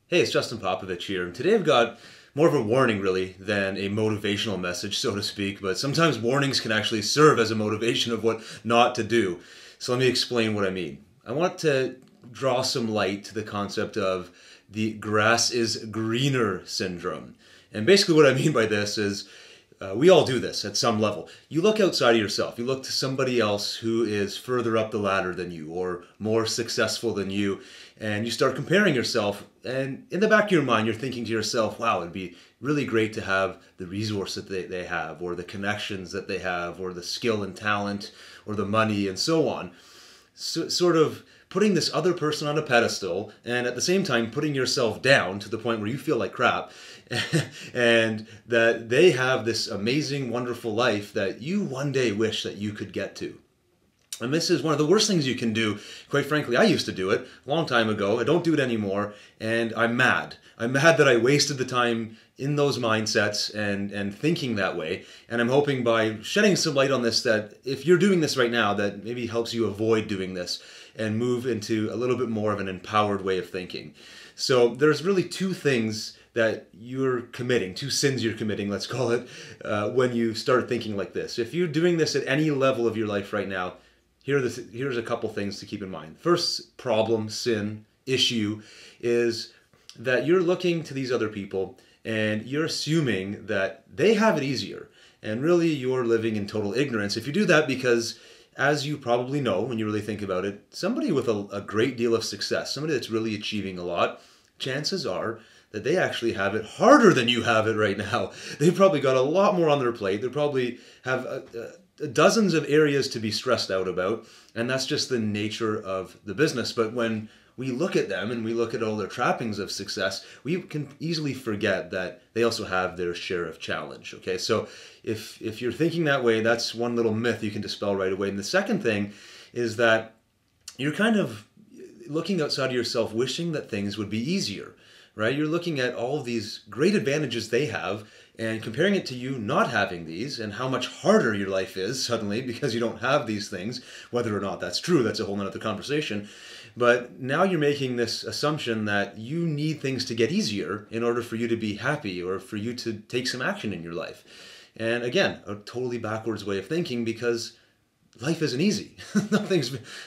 Hey, it's Justin Popovich here, and today I've got more of a warning, really, than a motivational message, so to speak. But sometimes warnings can actually serve as a motivation of what not to do. So let me explain what I mean. I want to draw some light to the concept of the grass is greener syndrome. And basically, what I mean by this is we all do this at some level. You look outside of yourself, you look to somebody else who is further up the ladder than you or more successful than you, and you start comparing yourself. And in the back of your mind, you're thinking to yourself, wow, it'd be really great to have the resources that they have, or the connections that they have, or the skill and talent, or the money, and so on. So, sort of putting this other person on a pedestal and at the same time putting yourself down to the point where you feel like crap and that they have this amazing, wonderful life that you one day wish that you could get to. And this is one of the worst things you can do. Quite frankly, I used to do it a long time ago. I don't do it anymore, and I'm mad. I'm mad that I wasted the time in those mindsets and thinking that way. And I'm hoping by shedding some light on this that if you're doing this right now, that maybe helps you avoid doing this and move into a little bit more of an empowered way of thinking. So there's really two things that you're committing, two sins you're committing, let's call it, when you start thinking like this. If you're doing this at any level of your life right now, here's a couple things to keep in mind. First problem, sin, issue is that you're looking to these other people and you're assuming that they have it easier. And really you're living in total ignorance if you do that, because as you probably know when you really think about it, somebody with a great deal of success, somebody that's really achieving a lot, chances are that they actually have it harder than you have it right now. They've probably got a lot more on their plate. They probably have dozens of areas to be stressed out about, and that's just the nature of the business. But when we look at them and we look at all their trappings of success, we can easily forget that they also have their share of challenge. Okay, so if you're thinking that way, that's one little myth you can dispel right away. And the second thing is that you're kind of looking outside of yourself, wishing that things would be easier, right? You're looking at all of these great advantages they have and comparing it to you not having these and how much harder your life is suddenly because you don't have these things. Whether or not that's true, that's a whole nother conversation. But now you're making this assumption that you need things to get easier in order for you to be happy or for you to take some action in your life. And again, a totally backwards way of thinking, because life isn't easy.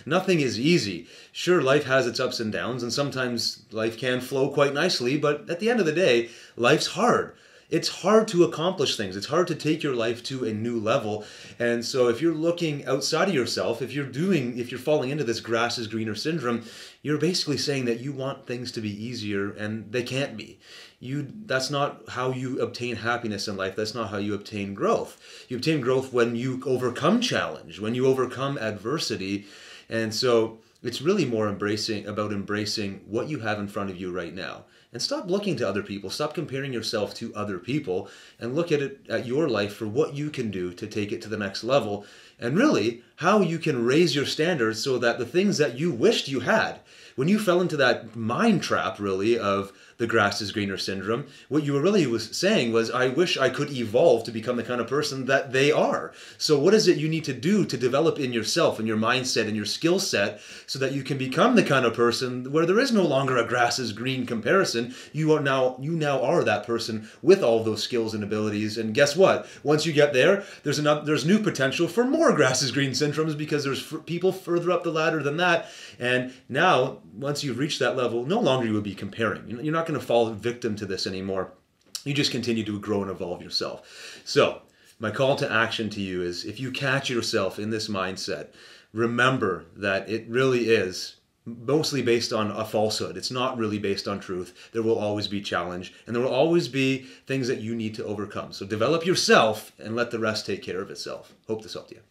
Nothing is easy. Sure, life has its ups and downs, and sometimes life can flow quite nicely, but at the end of the day, life's hard. It's hard to accomplish things. It's hard to take your life to a new level. And so if you're looking outside of yourself, if you're falling into this grass is greener syndrome, you're basically saying that you want things to be easier and they can't be. That's not how you obtain happiness in life. That's not how you obtain growth. You obtain growth when you overcome challenge, when you overcome adversity. And so it's really more about embracing what you have in front of you right now. And stop looking to other people. Stop comparing yourself to other people and look at your life for what you can do to take it to the next level, and really how you can raise your standards so that the things that you wished you had, when you fell into that mind trap really of the grass is greener syndrome, what you were really was saying was, I wish I could evolve to become the kind of person that they are. So what is it you need to do to develop in yourself and your mindset and your skill set so that you can become the kind of person where there is no longer a grass is green comparison? You now are that person with all of those skills and abilities. And guess what? Once you get there, there's new potential for more grass is green syndromes, because there's people further up the ladder than that. And now, once you've reached that level, no longer you will be comparing. You're not going to fall victim to this anymore. You just continue to grow and evolve yourself. So my call to action to you is, if you catch yourself in this mindset, remember that it really is mostly based on a falsehood. It's not really based on truth. There will always be challenge, and there will always be things that you need to overcome. So develop yourself and let the rest take care of itself. Hope this helped you.